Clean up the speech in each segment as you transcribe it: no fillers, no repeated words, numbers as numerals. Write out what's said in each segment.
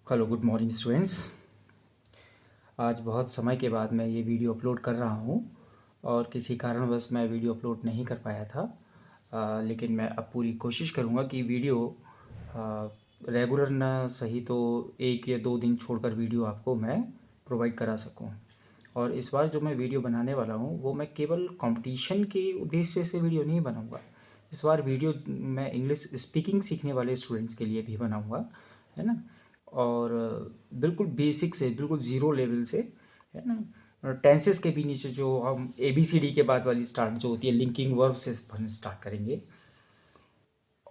Hello, good morning students. आज बहुत समय के बाद मैं ये वीडियो अपलोड कर रहा हूँ और किसी कारणवश मैं वीडियो अपलोड नहीं कर पाया था। लेकिन मैं अब पूरी कोशिश करूँगा कि वीडियो रेगुलर ना सही तो 1 या 2 दिन छोड़कर वीडियो आपको मैं प्रोवाइड करा सकूँ। और इस बार जो मैं वीडियो बनाने वाला हूँ वो मैं केवल कंपटीशन के उद्देश्य से वीडियो नहीं बनाऊँगा। इस बार वीडियो मैं इंग्लिश स्पीकिंग सीखने वाले स्टूडेंट्स के लिए भी बनाऊँगा, है ना। और बिल्कुल बेसिक से, बिल्कुल ज़ीरो लेवल से, है ना। टेंसेस के भी नीचे जो हम ABCD के बाद वाली स्टार्ट जो होती है लिंकिंग वर्ब से स्टार्ट करेंगे।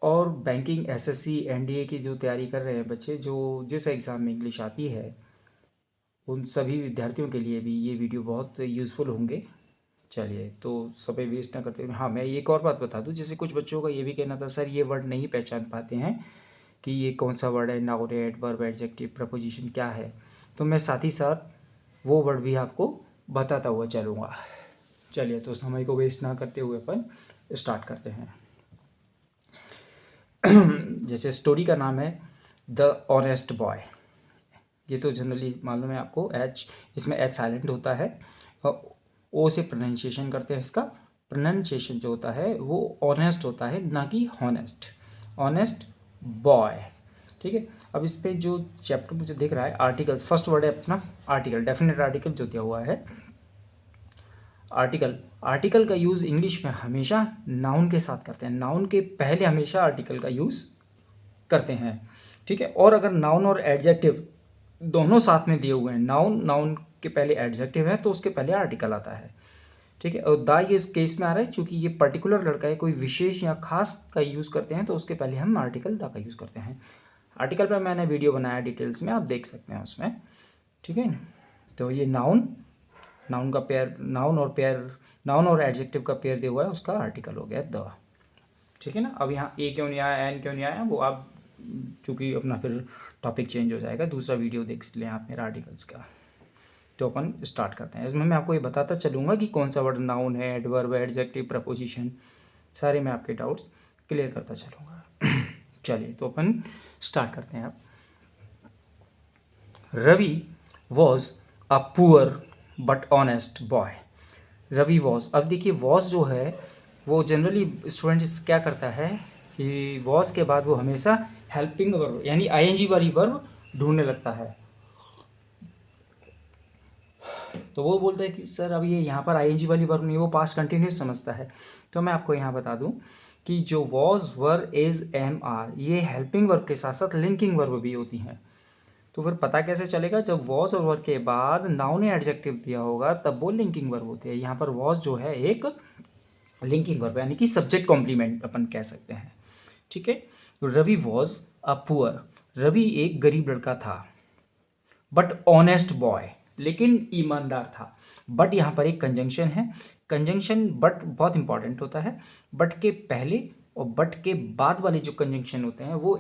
और बैंकिंग, SSC, NDA की जो तैयारी कर रहे हैं बच्चे, जो जिस एग्ज़ाम में इंग्लिश आती है, उन सभी विद्यार्थियों के लिए भी ये वीडियो बहुत यूज़फुल होंगे। चलिए, तो समय वेस्ट ना करते हुए हाँ, मैं एक और बात बता दूं, जैसे कुछ बच्चों का ये भी कहना था, सर ये वर्ड नहीं पहचान पाते हैं कि ये कौन सा वर्ड है, नाउन, एडवर्ब, एडजेक्टिव, प्रपोजिशन क्या है। तो मैं साथ ही साथ वो वर्ड भी आपको बताता हुआ चलूँगा। चलिए, तो समय को वेस्ट ना करते हुए अपन स्टार्ट करते हैं। जैसे स्टोरी का नाम है द ऑनेस्ट बॉय। ये तो जनरली मालूम है आपको, इसमें एच साइलेंट होता है और ओ से प्रोनाउंसिएशन करते हैं। इसका प्रोनाउंसिएशन जो होता है वो ऑनेस्ट होता है, ना कि हॉनेस्ट। ऑनेस्ट बॉय, ठीक है। अब इस पे जो चैप्टर मुझे दिख रहा है, आर्टिकल्स, फर्स्ट वर्ड है अपना आर्टिकल, डेफिनेट आर्टिकल जो दिया हुआ है। आर्टिकल का यूज़ इंग्लिश में हमेशा नाउन के साथ करते हैं। नाउन के पहले हमेशा आर्टिकल का यूज़ करते हैं, ठीक है। और अगर नाउन और एडजेक्टिव दोनों साथ में दिए हुए हैं, नाउन के पहले एडजेक्टिव है तो उसके पहले आर्टिकल आता है, ठीक है। और द ये इस केस में आ रहा है क्योंकि ये पर्टिकुलर लड़का है, कोई विशेष या खास का यूज़ करते हैं तो उसके पहले हम आर्टिकल द का यूज़ करते हैं। आर्टिकल पर मैंने वीडियो बनाया डिटेल्स में, आप देख सकते हैं उसमें, ठीक है। तो ये नाउन का पेयर, नाउन और एडजेक्टिव का पेयर दिया हुआ है, उसका आर्टिकल हो गया द, ठीक है ना। अब यहाँ ए क्यों नहीं आया, एन क्यों नहीं आया, वो आप चूँकि अपना फिर टॉपिक चेंज हो जाएगा, दूसरा वीडियो देख लें आप मेरा आर्टिकल्स का। तो अपन स्टार्ट करते हैं। इसमें मैं आपको ये बताता चलूँगा कि कौन सा वर्ड नाउन है, एडवर्ब, एडजेक्टिव, प्रपोजिशन, सारे मैं आपके डाउट्स क्लियर करता चलूँगा। चलिए, तो अपन स्टार्ट करते हैं। अब Ravi was a poor but honest boy. Ravi was, अब देखिए वॉज जो है वो जनरली स्टूडेंट्स क्या करता है कि वॉज के बाद वो हमेशा हेल्पिंग वर्ब यानी ING वाली वर्ब ढूंढने लगता है। तो वो बोलता है कि सर अब ये यहाँ पर ING वाली वर्ब नहीं, वो पास्ट कंटिन्यूस समझता है। तो मैं आपको यहाँ बता दूँ कि जो was, were, is, am, are, ये हेल्पिंग वर्ब के साथ साथ लिंकिंग वर्ब भी होती हैं। तो फिर पता कैसे चलेगा, जब वॉज और वर्ब के बाद नाउन या एडजेक्टिव दिया होगा तब वो लिंकिंग वर्ब होती है। यहाँ पर वॉज जो है एक लिंकिंग वर्ब यानी कि सब्जेक्ट कॉम्प्लीमेंट अपन कह सकते हैं, ठीक है। तो Ravi was a poor, Ravi एक गरीब लड़का था, बट ऑनेस्ट बॉय, लेकिन ईमानदार था। बट यहाँ पर एक कंजंक्शन है, कंजंक्शन बट बहुत इंपॉर्टेंट होता है। बट के पहले और बट के बाद वाले जो कंजंक्शन होते हैं वो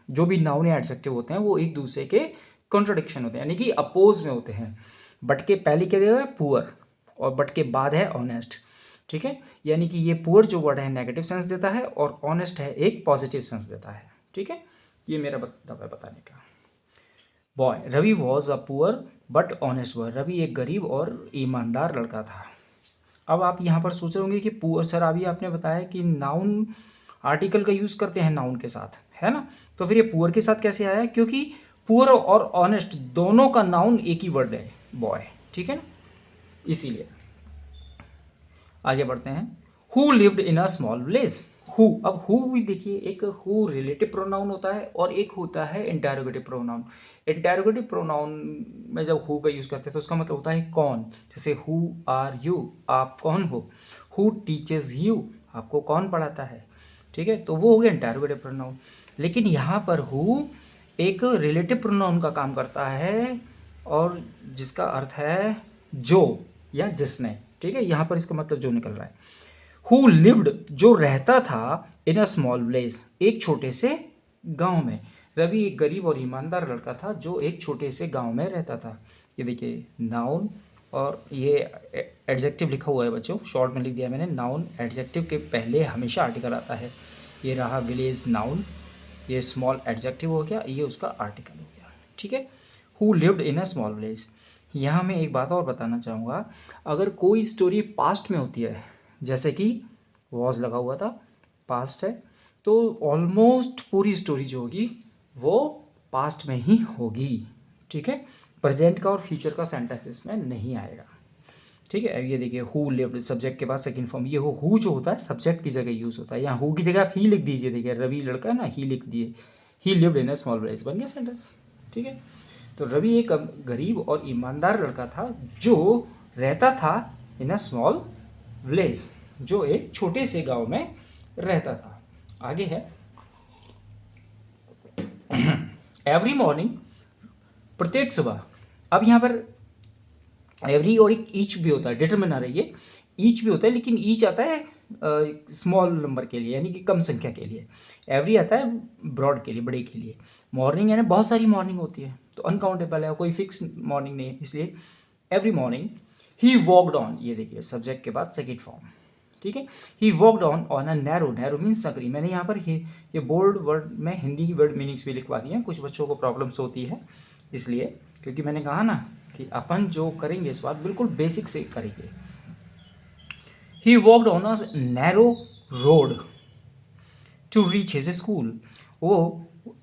जो भी नाउन या एडजेक्टिव होते हैं वो एक दूसरे के कॉन्ट्रडिक्शन होते हैं, यानी कि अपोज में होते हैं। बट के पहले क्या दिया है, पुअर, और बट के बाद है ऑनेस्ट, ठीक है। यानी कि ये पुअर जो वर्ड है नेगेटिव सेंस देता है और ऑनेस्ट है एक पॉजिटिव सेंस देता है, ठीक है। ये मेरा दवा बताने का। Boy, Ravi was a poor but honest boy, Ravi एक गरीब और ईमानदार लड़का था। अब आप यहाँ पर सोच रहे होंगे कि पुअर, सर अभी आपने बताया कि नाउन आर्टिकल का यूज़ करते हैं नाउन के साथ, है ना। तो फिर ये पुअर के साथ कैसे आया, क्योंकि पुअर और ऑनेस्ट दोनों का नाउन एक ही वर्ड है, बॉय, ठीक है ना, इसीलिए। आगे बढ़ते हैं। Who lived in a small village. Who, अब हु भी देखिए, एक हु रिलेटिव प्रोनाउन होता है और एक होता है इंटरोगेटिव प्रोनाउन। इंटरोगेटिव प्रोनाउन में जब हु का यूज़ करते हैं तो उसका मतलब होता है कौन, जैसे हु आर यू, आप कौन हो। हु टीचेस यू, आपको कौन पढ़ाता है, ठीक है। तो वो हो गया इंटरोगेटिव प्रोनाउन। लेकिन यहाँ पर हु एक रिलेटिव प्रोनाउन का काम करता है और जिसका अर्थ है जो या जिसने, ठीक है। यहाँ पर इसका मतलब जो निकल रहा है। हु लिव्ड, जो रहता था, इन अ स्मॉल विलेज, एक छोटे से गांव में। रवि एक गरीब और ईमानदार लड़का था जो एक छोटे से गांव में रहता था। ये देखिए नाउन और ये एडजेक्टिव लिखा हुआ है बच्चों, शॉर्ट में लिख दिया मैंने। नाउन एडजेक्टिव के पहले हमेशा आर्टिकल आता है। ये रहा विलेज नाउन, ये स्मॉल एडजेक्टिव हो गया, ये उसका आर्टिकल हो गया, ठीक है। Who lived in a small village. यहाँ मैं एक बात और बताना चाहूँगा, अगर कोई स्टोरी पास्ट में होती है, जैसे कि वॉज लगा हुआ था, पास्ट है, तो ऑलमोस्ट पूरी स्टोरी जो होगी वो पास्ट में ही होगी, ठीक है। प्रेजेंट का और फ्यूचर का सेंटेंस इसमें नहीं आएगा, ठीक है। अब ये देखिए हु लिव्ड, सब्जेक्ट के बाद सेकंड फॉर्म, ये हु जो होता है सब्जेक्ट की जगह यूज़ होता है। यहाँ हु की जगह आप ही लिख दीजिए, देखिए रवि लड़का है ना, ही लिख दिए, ही lived in a small village, बन गया सेंटेंस, ठीक है। तो रवि एक गरीब और ईमानदार लड़का था जो रहता था इन अ स्मॉल विलेज, जो एक छोटे से गांव में रहता था। आगे है एवरी मॉर्निंग, प्रत्येक सुबह। अब यहाँ पर एवरी और एक ईच भी होता है, डिटरमिनर है ये, ईच भी होता है, लेकिन ईच आता है स्मॉल नंबर के लिए, यानी कि कम संख्या के लिए। एवरी आता है ब्रॉड के लिए, बड़े के लिए। मॉर्निंग यानी बहुत सारी मॉर्निंग होती है, तो अनकाउंटेबल है, कोई फिक्स मॉर्निंग नहीं है, इसलिए every morning he walked on, ये देखिए सब्जेक्ट के बाद सेकेंड फॉर्म, ठीक है। He walked on a narrow, narrow means सकरी। मैंने यहाँ पर ये बोल्ड वर्ड में हिंदी की वर्ड मीनिंग्स भी लिखवा दी हैं, कुछ बच्चों को प्रॉब्लम्स होती है इसलिए, क्योंकि मैंने कहा ना कि अपन जो करेंगे इस बात बिल्कुल बेसिक से करेंगे। He walked on a narrow road to reach his school. वो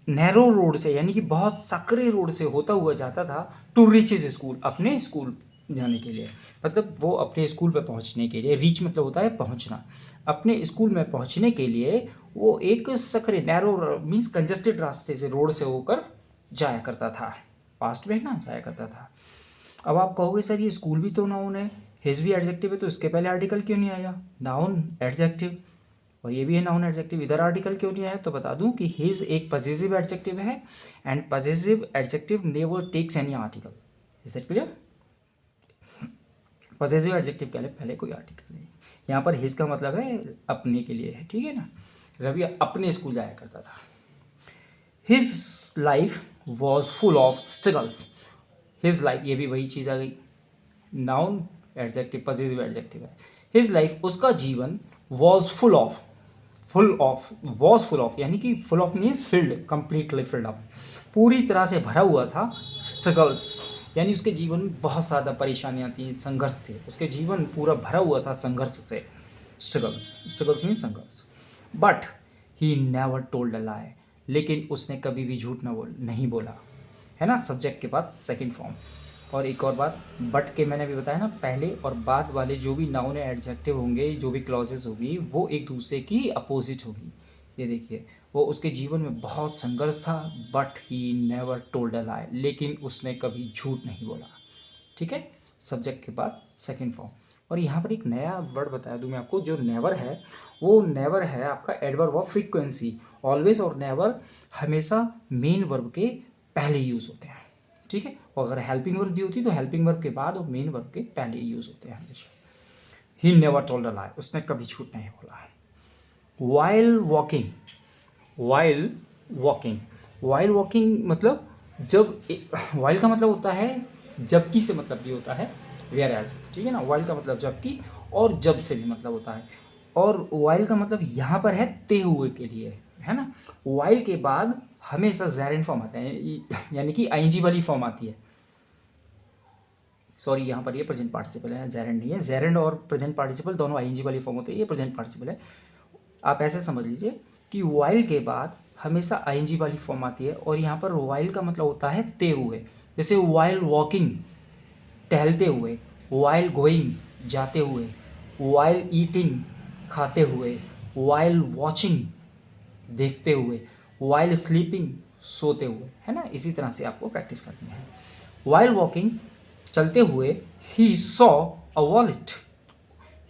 नैरो रोड से, यानी कि बहुत सकरे रोड से होता हुआ जाता था, टू रीच हिज स्कूल, अपने स्कूल जाने के लिए, मतलब वो अपने स्कूल पर पहुंचने के लिए, रीच मतलब होता है पहुंचना, अपने स्कूल में पहुंचने के लिए वो एक सकरे, नैरो मीन्स कंजस्टेड रास्ते से, रोड से होकर जाया करता था, पास्ट में ना जाया करता था। अब आप कहोगे सर ये स्कूल भी तो नाउन है, हिज भी एडजेक्टिव है, तो इसके पहले आर्टिकल क्यों नहीं आया? नाउन एडजेक्टिव, और ये भी है नाउन एडजेक्टिव, इधर आर्टिकल क्यों नहीं आया? तो बता दूं कि हिज एक पजेसिव एडजेक्टिव है, and possessive adjective never takes any article. Is it clear? Possessive adjective के लिए पहले कोई आर्टिकल नहीं। यहाँ पर हिज का मतलब है अपने के लिए है, ठीक है ना। रवि अपने स्कूल जाया करता था। His life was full of struggles. His life, ये भी वही चीज़ आ गई, नाउन एडजेक्टिव पजेसिव एडजेक्टिव है। हिज लाइफ, उसका जीवन, was full of, was full of, यानी कि full of means field, completely filled up, पूरी तरह से भरा हुआ था, स्ट्रगल्स, यानी उसके जीवन में बहुत ज़्यादा परेशानियाँ थी, संघर्ष थे, उसके जीवन पूरा भरा हुआ था संघर्ष से, स्ट्रगल्स, स्ट्रगल्स मीन्स संघर्ष। But he never told a lie, लेकिन उसने कभी भी झूठ नहीं बोला, है ना, सब्जेक्ट के बाद सेकंड फॉर्म। और एक और बात, बट के मैंने भी बताया ना, पहले और बाद वाले जो भी नाउन एडजेक्टिव होंगे, जो भी क्लॉजेस होगी, वो एक दूसरे की अपोजिट होगी। ये देखिए, वो उसके जीवन में बहुत संघर्ष था, but he never told a lie, लेकिन उसने कभी झूठ नहीं बोला, ठीक है, सब्जेक्ट के बाद सेकंड फॉर्म। और यहाँ पर एक नया वर्ड बता दूँ मैं आपको, जो नेवर है, वो नेवर है आपका एडवर्ब ऑफ फ्रीक्वेंसी। ऑलवेज और नेवर हमेशा मेन वर्ब के पहले यूज़ होते हैं, ठीक है। और अगर हेल्पिंग वर्ब दी होती तो हेल्पिंग वर्ब के बाद और मेन वर्ब के पहले यूज़ होते हैं हमेशा। ही नेवर टोल्ड अ लाई, उसने कभी झूठ नहीं बोला। While walking, while walking, while walking मतलब जब, वाइल का मतलब होता है जबकि से मतलब भी होता है, वेयर एज, ठीक है ना। वाइल का मतलब जबकि, और जब से भी मतलब होता है, और वाइल का मतलब यहाँ पर है ते हुए के लिए, है ना। वाइल के बाद हमेशा ज़ेरंड फॉर्म आता है, यानी कि आईएनजी वाली फॉर्म आती है, सॉरी यहाँ पर ये प्रेजेंट पार्टिसिपल है, जेरेंड नहीं है, जेरेंड और प्रेजेंट पार्टिसिपल दोनों आईएनजी वाली फॉर्म होती है, ये प्रेजेंट पार्टिसिपल है। आप ऐसे समझ लीजिए कि वाइल के बाद हमेशा आईएनजी वाली फॉर्म आती है, और यहाँ पर वाइल का मतलब होता है ते हुए, जैसे वाइल वॉकिंग टहलते हुए, वाइल गोइंग जाते हुए, वाइल ईटिंग खाते हुए, वाइल वॉचिंग देखते हुए, वाइल स्लीपिंग सोते हुए, है ना। इसी तरह से आपको प्रैक्टिस करनी है। वाइल वॉकिंग चलते हुए, he saw a wallet,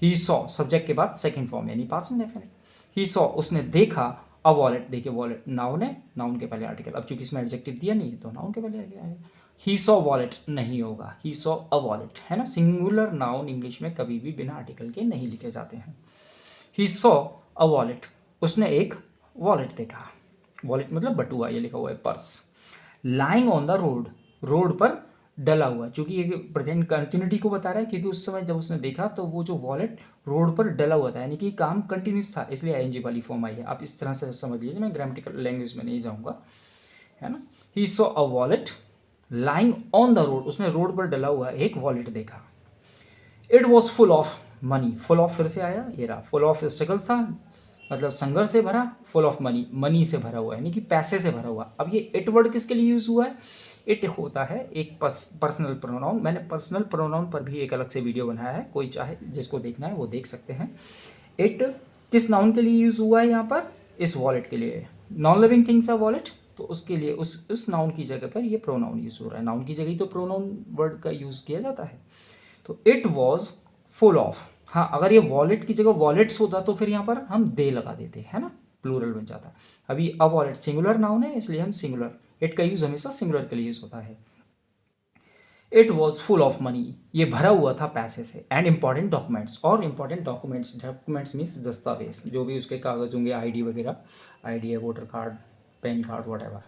he saw subject के बाद सेकंड फॉर्म यानी पास्ट इंडेफिनिट, ही सॉ उसने देखा, अ वॉलेट, देखिए वॉलेट नाउन है, नाउन के पहले आर्टिकल, अब चूंकि इसमें एडजेक्टिव दिया नहीं है तो नाउन के पहले आएगा। ही सॉ वॉलेट नहीं होगा, ही सॉ अ वॉलेट, है ना। सिंगुलर नाउन इंग्लिश में कभी भी बिना आर्टिकल के नहीं लिखे जाते हैं। ही सॉ अ वॉलेट, उसने एक वॉलेट देखा, वॉलेट मतलब बटुआ, ये लिखा हुआ है purse. Lying on the road, road पर डला हुआ, चूँकि ये प्रेजेंट कंटिन्यूटी को बता रहा है, क्योंकि उस समय जब उसने देखा तो वो जो वॉलेट रोड पर डला हुआ था, यानी कि काम कंटिन्यूस था, इसलिए आईएनजी वाली फॉर्म आई है। आप इस तरह से समझ लीजिए, मैं ग्रामेटिकल लैंग्वेज में नहीं जाऊँगा, है ना। He saw a wallet lying on the road, उसने रोड पर डला हुआ एक वॉलेट देखा। It was full of money, full of फिर से आया, ये रहा, फुल ऑफ स्ट्रगल्स था, मतलब संघर्ष से भरा, फुल ऑफ मनी, मनी से भरा हुआ, यानी कि पैसे से भरा हुआ। अब ये इट वर्ड किसके लिए यूज़ हुआ है? इट होता है एक पर्सनल प्रोनाउन। मैंने पर्सनल प्रोनाउन पर भी एक अलग से वीडियो बनाया है, कोई चाहे जिसको देखना है वो देख सकते हैं। इट किस नाउन के लिए यूज़ हुआ है यहाँ पर? इस वॉलेट के लिए। नॉन लिविंग थिंग्स है वॉलेट, तो उसके लिए उस नाउन की जगह पर ये प्रोनाउन यूज़ हो रहा है। नाउन की जगह तो प्रोनाउन वर्ड का यूज़ किया जाता है। तो इट वॉज फुल ऑफ, हाँ अगर ये वॉलेट की जगह वॉलेट्स होता तो फिर यहाँ पर हम दे लगा देते, है ना, प्लूरल बन जाता। अभी अ वॉलेट सिंगुलर नाउन है, इसलिए हम सिंगुलर, इट का यूज़ हमेशा सिंगुलर के लिए यूज़ होता है। It was full of money, ये भरा हुआ था पैसे से, एंड इंपॉर्टेंट डॉक्यूमेंट्स, और इंपॉर्टेंट डॉक्यूमेंट्स, डॉक्यूमेंट्स मीन्स दस्तावेज, जो भी उसके कागज़ होंगे, आईडी वगैरह, आईडी है, voter card, PAN card, what.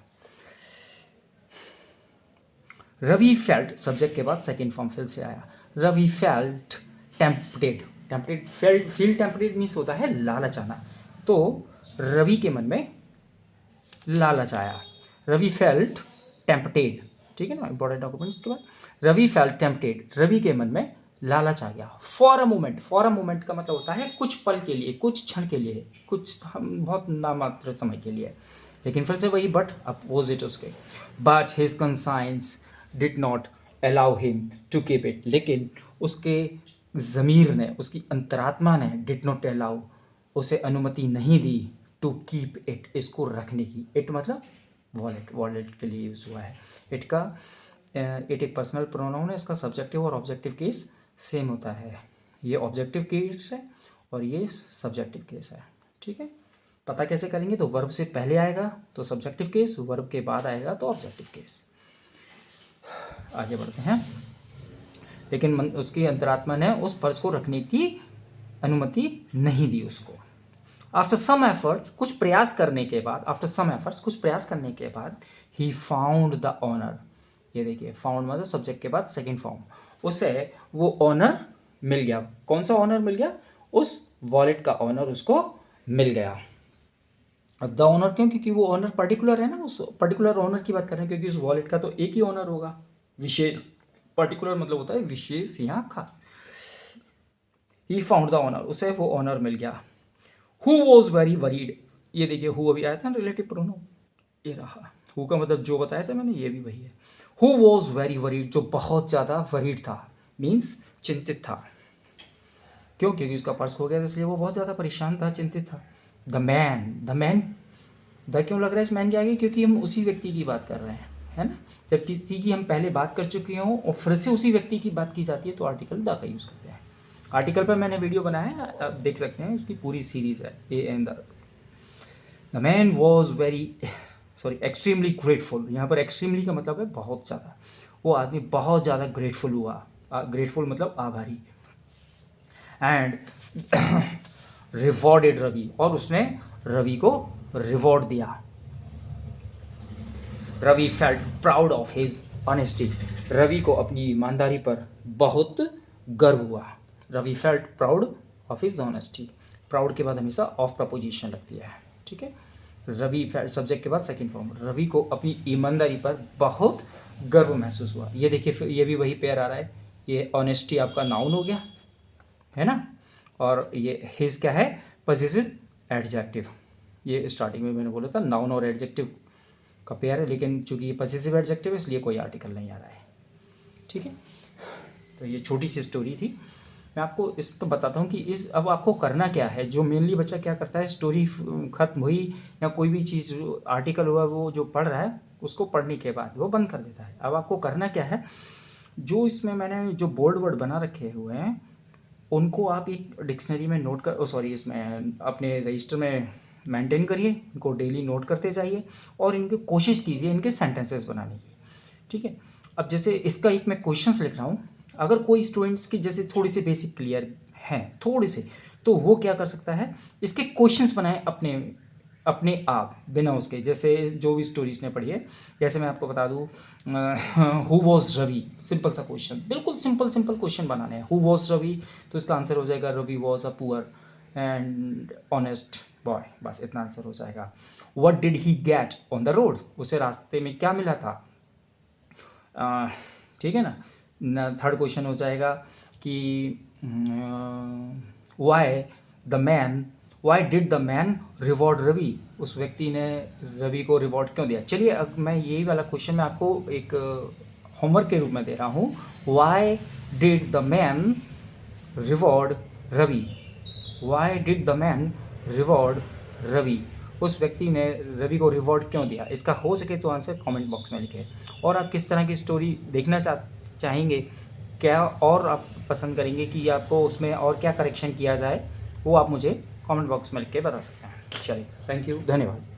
Ravi felt, subject के बाद सेकेंड फॉर्म फिल से आया। Ravi felt tempted, tempted feel tempted means होता है लालच आना, तो रवि के मन में लालच आया। रवि फेल्ट टेम्पटेड, ठीक है ना, इंपॉर्टेंट डॉक्यूमेंट्स के बाद रवि फेल्ट टेम्पटेड, रवि के मन में लालच आ गया। For a moment, for a moment का मतलब होता है कुछ पल के लिए, कुछ क्षण के लिए, कुछ हम बहुत नामात्र समय के लिए, लेकिन फिर से वही बट अपोजिट उसके। But his conscience did not allow him to keep it, लेकिन उसके ज़मीर ने, उसकी अंतरात्मा ने, डिड नॉट अलाउ, उसे अनुमति नहीं दी टू कीप इट, इसको रखने की। इट मतलब वॉलेट, वॉलेट के लिए यूज़ हुआ है। इट का इट एक पर्सनल प्रोनाउन है, इसका सब्जेक्टिव और ऑब्जेक्टिव केस सेम होता है। ये ऑब्जेक्टिव केस है और ये सब्जेक्टिव केस है, ठीक है। पता कैसे करेंगे? तो वर्ब से पहले आएगा तो सब्जेक्टिव केस, वर्ब के बाद आएगा तो ऑब्जेक्टिव केस। आगे बढ़ते हैं। लेकिन उसकी अंतरात्मा ने उस पर्स को रखने की अनुमति नहीं दी उसको। आफ्टर सम एफर्ट्स, कुछ प्रयास करने के बाद, आफ्टर सम एफर्ट्स, कुछ प्रयास करने के बाद, ही फाउंड द ऑनर, ये देखिए फाउंड मतलब सब्जेक्ट के बाद सेकंड फॉर्म, उसे वो ऑनर मिल गया। कौन सा ऑनर मिल गया? उस वॉलेट का ऑनर उसको मिल गया। अब द ऑनर क्यों? क्योंकि वो ऑनर पर्टिकुलर है ना, उस पर्टिकुलर ऑनर की बात कर रहे हैं, क्योंकि उस वॉलेट का तो एक ही ऑनर होगा। विशेष, पर्टिकुलर मतलब होता है विशेष या खास। ही फाउंड द ऑनर, उसे वो ऑनर मिल गया। हु वॉज वेरी वरीड, ये देखिए हु अभी आया था ना रिलेटिव प्रोनाउन, ये रहा। हु का मतलब जो बताया था मैंने, ये भी वही है। हु वॉज वेरी वरीड, जो बहुत ज़्यादा वरीड था, मीन्स चिंतित था। क्यों? क्योंकि उसका पर्स खो गया था, इसलिए वो बहुत ज़्यादा परेशान था, चिंतित था। द मैन, द क्यों लग रहा है इस मैन के आगे? क्योंकि हम उसी व्यक्ति की बात कर रहे हैं, है ना। जब किसी की हम पहले बात कर चुके हों और फिर से उसी व्यक्ति की बात की जाती है तो आर्टिकल द का यूज़ करते हैं। आर्टिकल पर मैंने वीडियो बनाया है, आप देख सकते हैं, उसकी पूरी सीरीज़ है, A and the man was very extremely grateful. यहाँ पर एक्सट्रीमली का मतलब है बहुत ज़्यादा, वो आदमी बहुत ज़्यादा ग्रेटफुल हुआ, ग्रेटफुल मतलब आभारी। एंड रिवॉर्डेड रवि, और उसने रवि को रिवॉर्ड दिया। Ravi felt proud of his honesty, Ravi को अपनी ईमानदारी पर बहुत गर्व हुआ। Ravi felt proud of his honesty, proud के बाद हमेशा ऑफ प्रपोजिशन लगती है, ठीक है। रवि फेल्ट सब्जेक्ट के बाद सेकंड फॉर्म, रवि को अपनी ईमानदारी पर बहुत गर्व महसूस हुआ। ये देखिए फिर ये भी वही पेयर आ रहा है, ये ऑनेस्टी आपका नाउन हो गया, है ना, और ये हिज क्या है? Positive adjective. ये स्टार्टिंग में मैंने बोला था नाउन और एडजेक्टिव का पेयर है, लेकिन चूंकि ये पॉजिटिव एडजेक्टिव है इसलिए कोई आर्टिकल नहीं आ रहा है, ठीक है। तो ये छोटी सी स्टोरी थी, मैं आपको इस तो बताता हूँ कि इस अब आपको करना क्या है। जो मेनली बच्चा क्या करता है, स्टोरी खत्म हुई या कोई भी चीज़ आर्टिकल हुआ, वो जो पढ़ रहा है उसको पढ़ने के बाद वो बंद कर देता है। अब आपको करना क्या है, जो इसमें मैंने जो बोर्ड वर्ड बना रखे हुए हैं उनको आप एक डिक्शनरी में नोट कर इसमें अपने रजिस्टर में मेंटेन करिए, इनको डेली नोट करते जाइए और इनकी कोशिश कीजिए इनके सेंटेंसेस बनाने की, ठीक है। अब जैसे इसका एक मैं क्वेश्चंस लिख रहा हूँ, अगर कोई स्टूडेंट्स की जैसे थोड़ी सी बेसिक क्लियर हैं थोड़े से, तो वो क्या कर सकता है, इसके क्वेश्चंस बनाए अपने अपने आप बिना उसके, जैसे जो भी स्टोरीज ने पढ़ी है। जैसे मैं आपको बता दूँ, हु वॉज रवि, सिंपल सा क्वेश्चन, बिल्कुल सिंपल सिंपल क्वेश्चन बनाने हैं। हु वॉज रवि, तो इसका आंसर हो जाएगा Ravi was a poor and honest boy, बस इतना आंसर हो जाएगा। What did he get on the road, उसे रास्ते में क्या मिला था। ठीक है ना। थर्ड क्वेश्चन हो जाएगा कि why did the man reward Ravi, उस व्यक्ति ने रवि को रिवॉर्ड क्यों दिया। चलिए अब मैं यही वाला क्वेश्चन मैं आपको एक होमवर्क के रूप में दे रहा हूँ। Why did the man reward Ravi, why did the man reward Ravi, उस व्यक्ति ने रवि को रिवॉर्ड क्यों दिया। इसका हो सके तो आंसर कमेंट बॉक्स में लिखें। और आप किस तरह की स्टोरी देखना चाहेंगे, क्या और आप पसंद करेंगे कि आपको उसमें और क्या करेक्शन किया जाए, वो आप मुझे कमेंट बॉक्स में लिख के बता सकते हैं। चलिए, थैंक यू, धन्यवाद।